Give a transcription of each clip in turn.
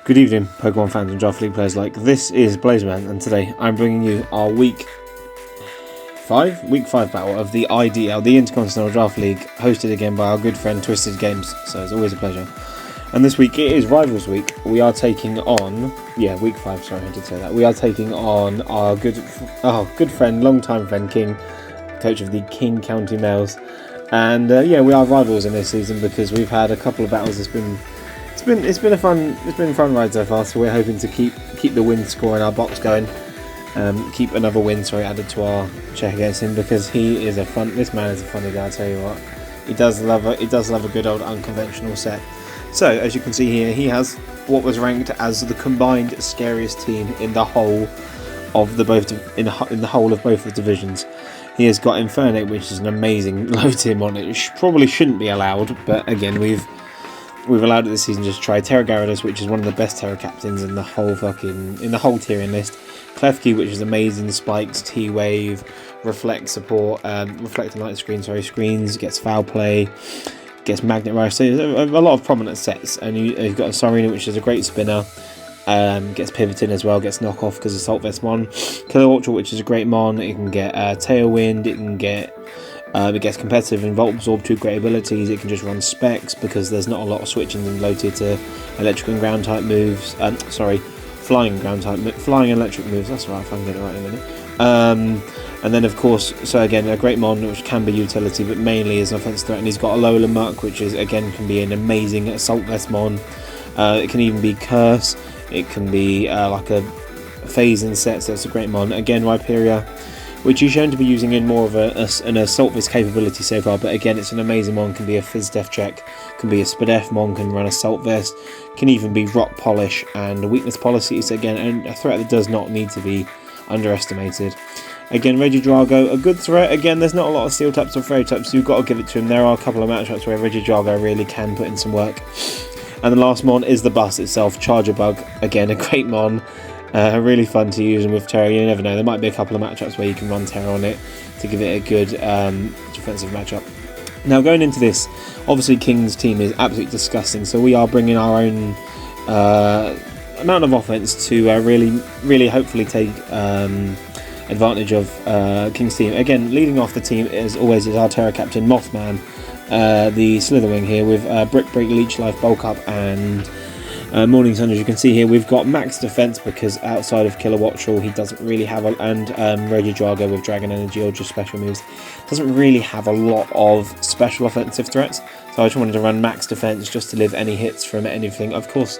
Good evening, Pokemon fans and Draft League players like. This is BulbaStorm, and today I'm bringing you our Week 5 battle of the IDL, the Intercontinental Draft League, hosted again by our good friend Twistedgames, so it's always a pleasure. And this week it is Rivals Week. We are taking on, Week 5, sorry I did say that. We are taking on our good friend, long-time friend King, coach of the King County Males. And we are rivals in this season because we've had a couple of battles. It's been a fun ride so far, so we're hoping to keep the win score in our box going. Keep another win added to our check against him, because this man is a funny guy, I tell you what. He does love a good old unconventional set. So as you can see here, he has what was ranked as the combined scariest team in the whole of both the divisions. He has got Infernape, which is an amazing low tier mon. It probably shouldn't be allowed, but again we've allowed it this season just to try. Tera Gyarados, which is one of the best Tera captains in the whole tiering list. Klefki, which is amazing, spikes, T-Wave, reflect support, reflect and light screens, gets foul play, gets magnet rush. So a lot of prominent sets. And you've got a Sarina, which is a great spinner, gets pivoting as well, gets knockoff because of Assault Vest mon. Kilowattrel, which is a great mon. It can get Tailwind, it gets competitive and Volt Absorb, two great abilities. It can just run specs because there's not a lot of switching in low tier to electric and ground type moves. Flying electric moves. That's right, if I can get it right in a minute. And then of course, so again, a great mon which can be utility, but mainly is an offensive threat. And he's got a Alola Muck, which is again can be an amazing Assault Vest mon. It can even be Curse. It can be like a phase-in set, so it's a great mon. Again, Rhyperior, which he's shown to be using in more of an Assault Vest capability so far, but again it's an amazing mon. Can be a Fizz Def check, can be a Spadef mon, can run Assault Vest, can even be Rock Polish and Weakness Policy. So again, a threat that does not need to be underestimated. Again, Regidrago, a good threat. Again, there's not a lot of Steel types or Fairy types, so you've got to give it to him. There are a couple of matchups where Regidrago really can put in some work. And the last mon is the bus itself, Charger Bug. Again, a great mon. Really fun to use, and with Tera, you never know, there might be a couple of matchups where you can run Tera on it to give it a good defensive matchup. Now going into this, obviously King's team is absolutely disgusting, so we are bringing our own amount of offense to really hopefully take advantage of King's team. Again, leading off the team as always is our Tera captain Mothman, the Slitherwing here with Brick Break, Leech Life, Bulk Up and Morning Sun. As you can see here, we've got max defense because outside of Kilowattrel he doesn't really have and Regidrago with Dragon Energy or just special moves doesn't really have a lot of special offensive threats, so I just wanted to run max defense just to live any hits from anything. Of course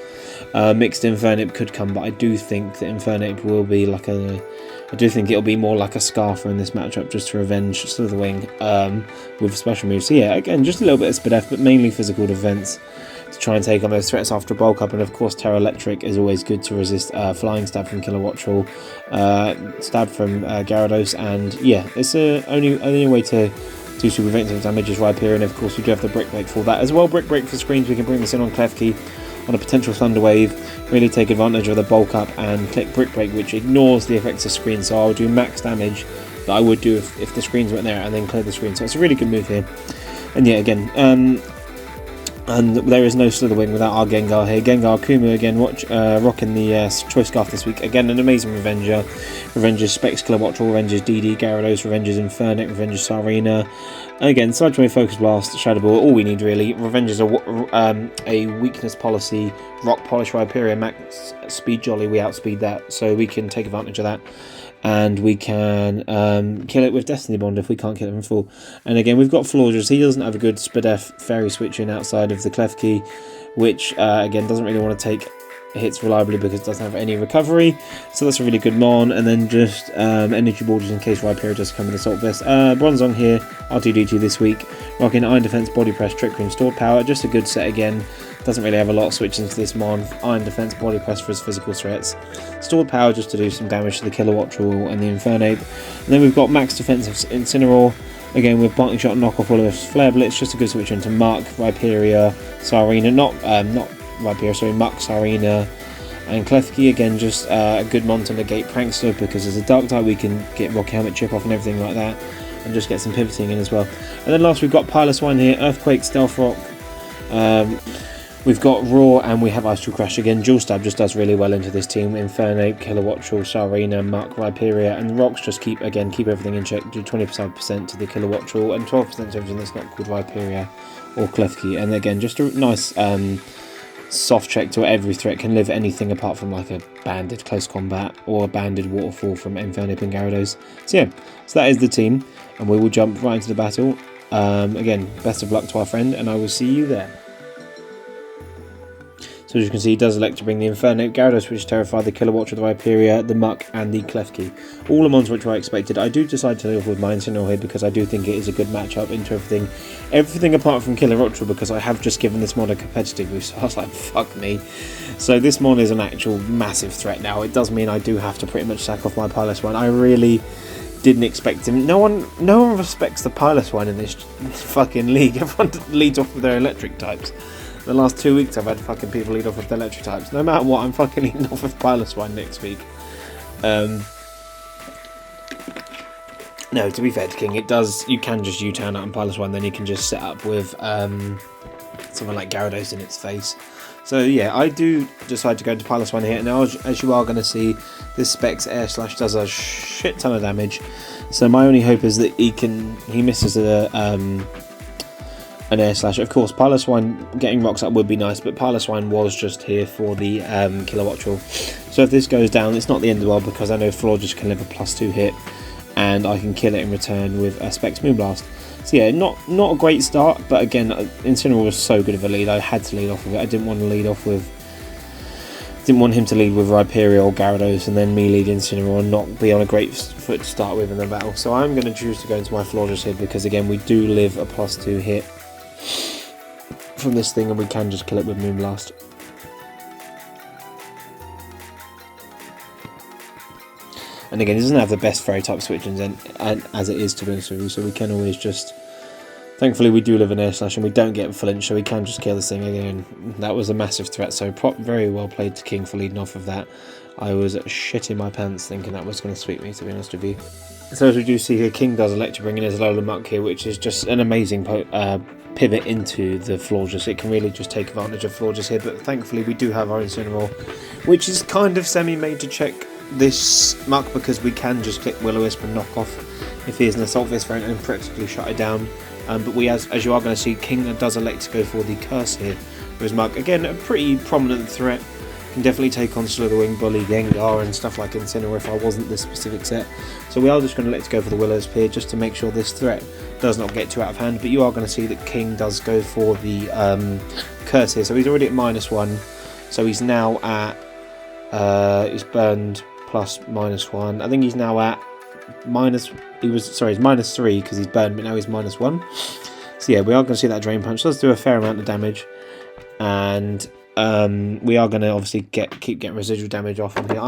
mixed Infernape could come, but I do think that Infernape will be it'll be more like a Scarfer in this matchup, just to revenge Slitherwing with special moves. So yeah, again, just a little bit of Spadef, but mainly physical defense to try and take on those threats after Bulk Up. And of course Tera Electric is always good to resist Flying Stab from Kilowattrel, Stab from Gyarados, and yeah, it's only way to do super preventive damage is Rhyperior, and of course we do have the Brick Break for that as well. Brick Break for screens, we can bring this in on Klefki on a potential Thunder Wave, really take advantage of the Bulk Up and click Brick Break, which ignores the effects of screen, so I'll do max damage that I would do if the screens weren't there, and then clear the screen. So it's a really good move here. And yeah, again, and there is no Slitherwing without our Gengar here. Gengar Kumu again, rocking the Choice Scarf this week. Again, an amazing Revenger. Revenges Specs, Kilowattrel, Revenges DD, Gyarados, Revenges Infernape, Revenges Sarina. Again, Side Wave, Focus Blast, Shadow Ball, all we need really. Revenges a Weakness Policy, Rock Polish, Rhyperior, Max Speed Jolly, we outspeed that, so we can take advantage of that. And we can kill it with Destiny Bond if we can't kill it from full. And again, we've got Florges. He doesn't have a good Spadef Fairy switching outside of the Klefki, which again doesn't really want to take hits reliably because it doesn't have any recovery. So that's a really good mon. And then just Energy Ball just in case Rhyperior does come in Assault Vest. Bronzong here, R2D2 this week, rocking Iron Defense, Body Press, Trick Room, Stored Power. Just a good set again. Doesn't really have a lot of switches into this mon. Iron Defense, Body Press for his physical threats. Stored Power just to do some damage to the Kilowattrel and the Infernape. And then we've got Max Defense of Incineroar. Again with Barking Shot, Knockoff, all of his Flare Blitz. Just a good switch into Muck, Rhyperior, Sarina. Not Rhyperior, sorry, Muck, Sarina. And Klefki, again, just a good mon to negate Prankster because as a Dark type we can get Rocky Helmet, Chip Off and everything like that. And just get some pivoting in as well. And then last we've got Piloswine here, Earthquake, Stealth Rock. We've got Raw and we have Astral Crash again. Dual Stab just does really well into this team. Infernape, Kilowattrel, Sarina, Muck, Rhyperior, and Rocks just keep everything in check. Do 25% to the Kilowattrel and 12% to everything that's not called Rhyperior or Klefki. And again, just a nice soft check to every threat. Can live anything apart from like a banded close combat or a banded waterfall from Infernape and Gyarados. So yeah, so that is the team, and we will jump right into the battle. Again, best of luck to our friend, and I will see you there. So as you can see, he does elect to bring the Infernape, Gyarados, which terrified, the Kilowattrel, the Rhyperior, the Muck, and the Klefki. All the mons which I expected. I do decide to live with my Incineroar here because I do think it is a good matchup into everything. Everything apart from Kilowattrel, because I have just given this mod a competitive boost, so I was like, fuck me. So this mod is an actual massive threat now. It does mean I do have to pretty much sack off my Piloswine. I really didn't expect him. No one respects the Piloswine in this fucking league. Everyone leads off with their electric types. The last 2 weeks I've had fucking people lead off with the electric types. No matter what, I'm fucking leading off with Piloswine next week. No, to be fair to King, it does. You can just U-turn out on Piloswine, then you can just set up with something like Gyarados in its face. So yeah, I do decide to go into Piloswine here. Now, as you are going to see, this Specs Air Slash does a shit ton of damage. So my only hope is that he misses an Air Slash. Of course, Piloswine getting rocks up would be nice, but Piloswine was just here for the Kilowattrel. So if this goes down, it's not the end of the world, because I know Florges can live a +2 hit, and I can kill it in return with a Specs Moonblast. So yeah, not a great start, but again, Incineroar was so good of a lead, I had to lead off with it. I didn't want to lead off with... Didn't want him to lead with Rhyperior or Gyarados and then me lead Incineroar and not be on a great foot to start with in the battle. So I'm going to choose to go into my Florges here, because again, we do live a +2 hit from this thing, and we can just kill it with Moonblast. And again, it doesn't have the best fairy type switchings as it is, to be honest with you, so we can always just... Thankfully we do live an Air Slash and we don't get flinch, so we can just kill this thing again. That was a massive threat, so very well played to King for leading off of that. I was shitting my pants thinking that was going to sweep me, to be honest with you. So as we do see here, King does elect to bring in his Alola Muck here, which is just an amazing pivot into the Florges. It can really just take advantage of Florges here, but thankfully we do have our Incineroar, which is kind of semi-made to check this Muck, because we can just click Will-O-Wisp and knock off if he is an Assault Fist variant and practically shut it down. But we, as you are going to see, King does elect to go for the Curse here with his Muck. Again, a pretty prominent threat. Can definitely take on Slitherwing, Bully, Gengar and stuff like Incineroar if I wasn't this specific set. So we are just going to elect to go for the Will-O-Wisp here, just to make sure this threat does not get too out of hand. But you are going to see that King does go for the Curse here. So he's already at -1. So he's now at... he's burned plus -1. I think he's now at he's -3 because he's burned, but now he's -1. So yeah, we are going to see that Drain Punch. Does do a fair amount of damage, and we are going to obviously keep getting residual damage off him here.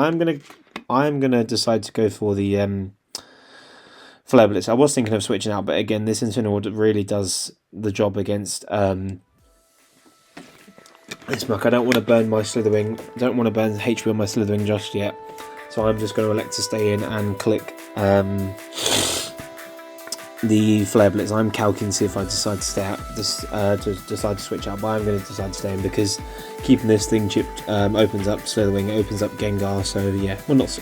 I'm going to decide to go for the Flare Blitz. I was thinking of switching out, but again, this Incineroar really does the job against this Muck. I don't want to burn my Slitherwing. I don't want to burn HP on my Slitherwing just yet. So I'm just going to elect to stay in and click the Flare Blitz. I'm calculating to see if I decide to stay out, decide to switch out, but I'm going to decide to stay in, because keeping this thing chipped opens up Slitherwing, opens up Gengar. So yeah, well, not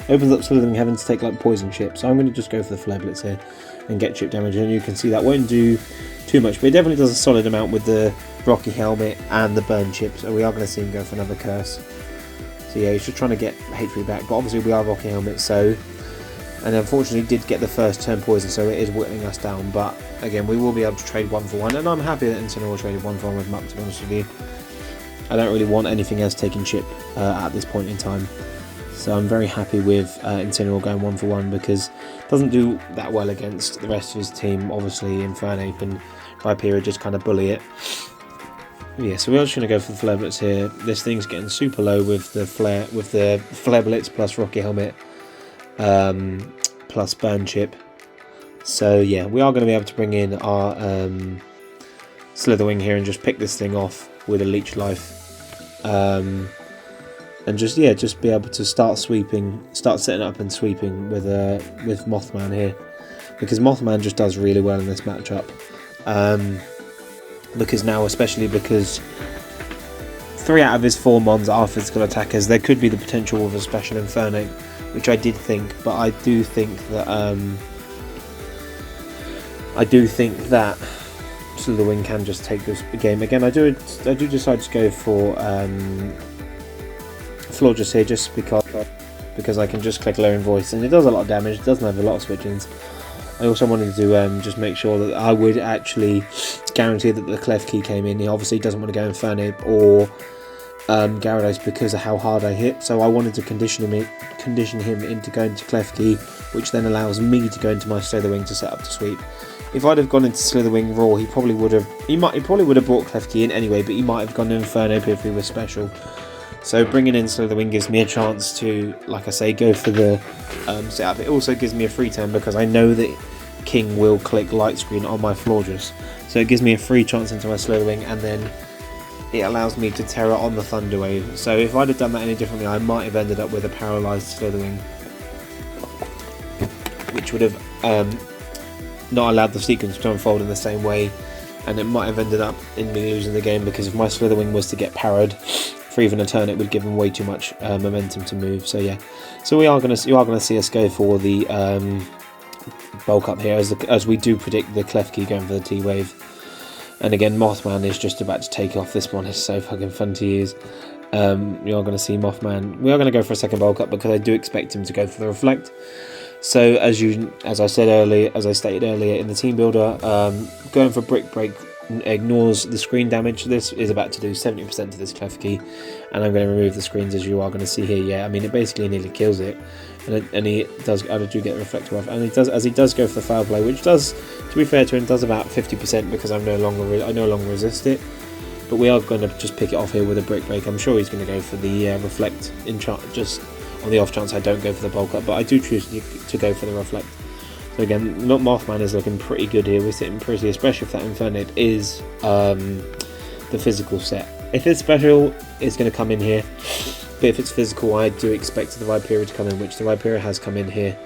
opens up Slitherwing having to take like poison chip. So I'm going to just go for the Flare Blitz here and get chip damage, and you can see that won't do too much, but it definitely does a solid amount with the Rocky Helmet and the burn chip. So we are going to see him go for another Curse. So yeah, he's just trying to get HP back, but obviously we are Rocky Helmet, so... And unfortunately did get the first turn poison, so it is whittling us down. But again, we will be able to trade 1 for 1, and I'm happy that Incineroar traded 1 for 1 with Muck, to be honest with you. I don't really want anything else taking chip at this point in time. So I'm very happy with Incineroar going 1 for 1, because it doesn't do that well against the rest of his team. Obviously Infernape and Rhyperior just kind of bully it. Yeah, so we're just going to go for the Flare Blitz here. This thing's getting super low with the Flare Blitz plus Rocky Helmet plus Burn Chip. So yeah, we are going to be able to bring in our Slitherwing here and just pick this thing off with a Leech Life. And just be able to start setting up and sweeping with Mothman here, because Mothman just does really well in this matchup. Because now, especially because 3 out of his 4 mons are physical attackers. There could be the potential of a special Inferno, which I did think, but I do think that Slitherwing can just take this game. Again, I do decide to go for Florges here, just because I can just click Lowering Voice, and it does a lot of damage. It doesn't have a lot of switch-ins. I also wanted to just make sure that I would actually guarantee that the Clef Key came in. He obviously doesn't want to go Inferno or Gyarados because of how hard I hit, so I wanted to condition him into going to Clef Key, which then allows me to go into my Slitherwing to set up to sweep. If I'd have gone into Slitherwing Raw, he probably would have brought Clef Key in anyway, but he might have gone to Inferno if he was special. So bringing in Slitherwing gives me a chance to, like I say, go for the setup. It also gives me a free turn because I know that King will click Light Screen on my Florges. So it gives me a free chance into my Slitherwing, and then it allows me to Tera on the Thunder Wave. So if I'd have done that any differently, I might have ended up with a paralysed Slitherwing, which would have not allowed the sequence to unfold in the same way, and it might have ended up in me losing the game, because if my Slitherwing was to get parried for even a turn, it would give him way too much momentum to move. So yeah, so you are going to see us go for the bulk up here, as we do predict the Clef Key going for the T-Wave. And again, Mothman is just about to take off. This one is so fucking fun to use. You are going to see Mothman. We are going to go for a second bulk up because I do expect him to go for the Reflect. So as I stated earlier in the team builder, going for Brick Break ignores the screen damage. This is about to do 70% to this Clef Key, and I'm going to remove the screens, as you are going to see here. Yeah, I mean, it basically nearly kills it, and he does. I do get the Reflector off, and he does go for the Foul Play, which does, to be fair to him, does about 50% because I no longer resist it. But we are going to just pick it off here with a Brick Break. I'm sure he's going to go for the Reflect just on the off chance I don't go for the bulk up, but I do choose to go for the Reflect. So again, Mothman is looking pretty good here. We're sitting pretty, especially if that Infernape is the physical set. If it's special, it's going to come in here. But if it's physical, I do expect the Rhyperior to come in, which the Rhyperior has come in here.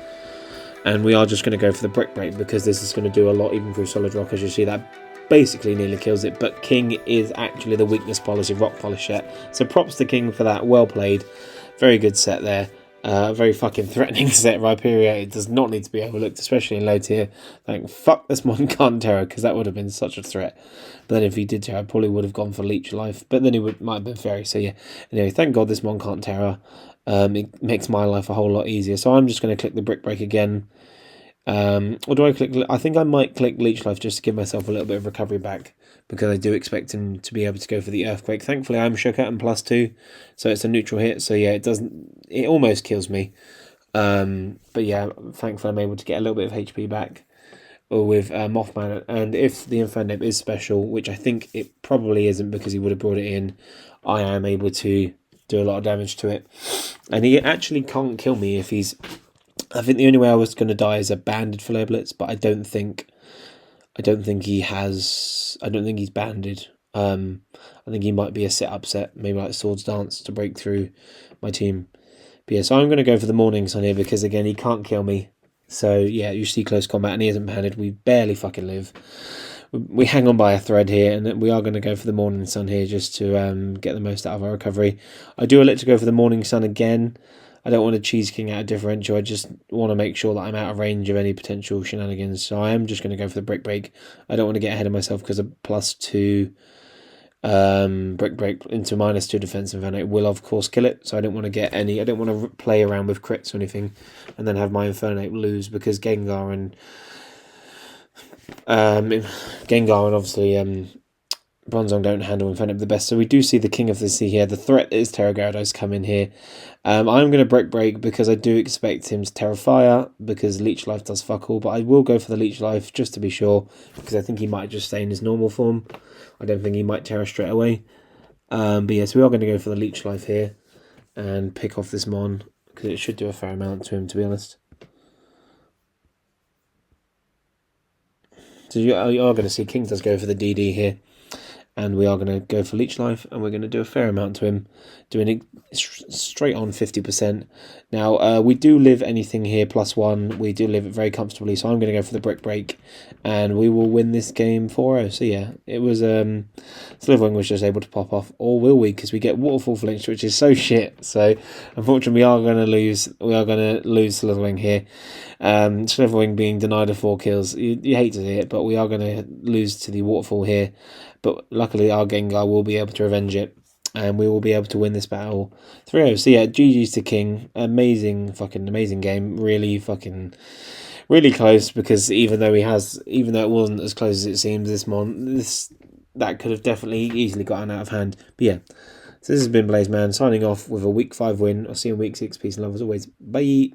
And we are just going to go for the Brick Break because this is going to do a lot, even through Solid Rock. As you see, that basically nearly kills it. But King is actually the weakness policy Rock Polish set. So props to King for that. Well played. Very good set there. Very fucking threatening set. Rhyperior, it does not need to be overlooked, especially in low tier. Like, fuck this Mon can't Tera, because that would have been such a threat. But then if he did Tera, I probably would have gone for Leech Life, but then he might have been Fairy. So yeah, anyway, thank God this Mon can't Tera. It makes my life a whole lot easier. So I'm just going to click the Brick Break again. Or do I click? I think I might click Leech Life just to give myself a little bit of recovery back, because I do expect him to be able to go for the Earthquake. Thankfully, I'm shook at him +2, so it's a neutral hit. So yeah, it almost kills me. But yeah, thankfully I'm able to get a little bit of HP back with Mothman. And if the Infernape is special, which I think it probably isn't because he would have brought it in, I am able to do a lot of damage to it. And he actually can't kill me if he's... I think the only way I was going to die is a banded Flare Blitz, but I don't think he has. I don't think he's banded. I think he might be a set-up set, maybe like Swords Dance to break through my team. But yeah, so I'm going to go for the Morning Sun here because again he can't kill me. So yeah, you see close combat and he isn't banded. We barely fucking live. We hang on by a thread here, and we are going to go for the Morning Sun here just to get the most out of our recovery. I do elect to go for the Morning Sun again. I don't want to Cheese King out of differential. I just want to make sure that I'm out of range of any potential shenanigans. So I am just going to go for the Brick Break. I don't want to get ahead of myself because a +2 Brick Break into -2 defense Infernape will of course kill it. So I don't want to get any. I don't want to play around with crits or anything, and then have my Infernape lose because Gengar and obviously Bronzong don't handle Infernape the best. So we do see the King of the Sea here. The threat is Tera Gyarados come in here. I'm going to Brick Break because I do expect him to Tera Fire because Leech Life does fuck all. But I will go for the Leech Life just to be sure because I think he might just stay in his normal form. I don't think he might Tera straight away. But yes, we are going to go for the Leech Life here and pick off this Mon because it should do a fair amount to him, to be honest. So you are going to see King does go for the DD here. and we are going to go for Leech Life, and we're going to do a fair amount to him, doing it straight on 50%. Now, we do live anything here, +1. We do live it very comfortably, so I'm going to go for the Brick Break, and we will win this game 4-0. So yeah, it was Slitherwing was just able to pop off, or will we? Because we get Waterfall flinched, which is so shit. So unfortunately, we are going to lose. We are going to lose Slitherwing here. Slitherwing being denied of 4 kills. You hate to see it, but we are going to lose to the Waterfall here. But luckily, our Gengar will be able to revenge it, and we will be able to win this battle 3-0. So yeah, GG's to King. Amazing game. Really close, because even though it wasn't as close as it seems, that could have definitely easily gotten out of hand. But yeah, so this has been BlazeMan signing off with a week 5 win. I'll see you in week 6. Peace and love as always. Bye.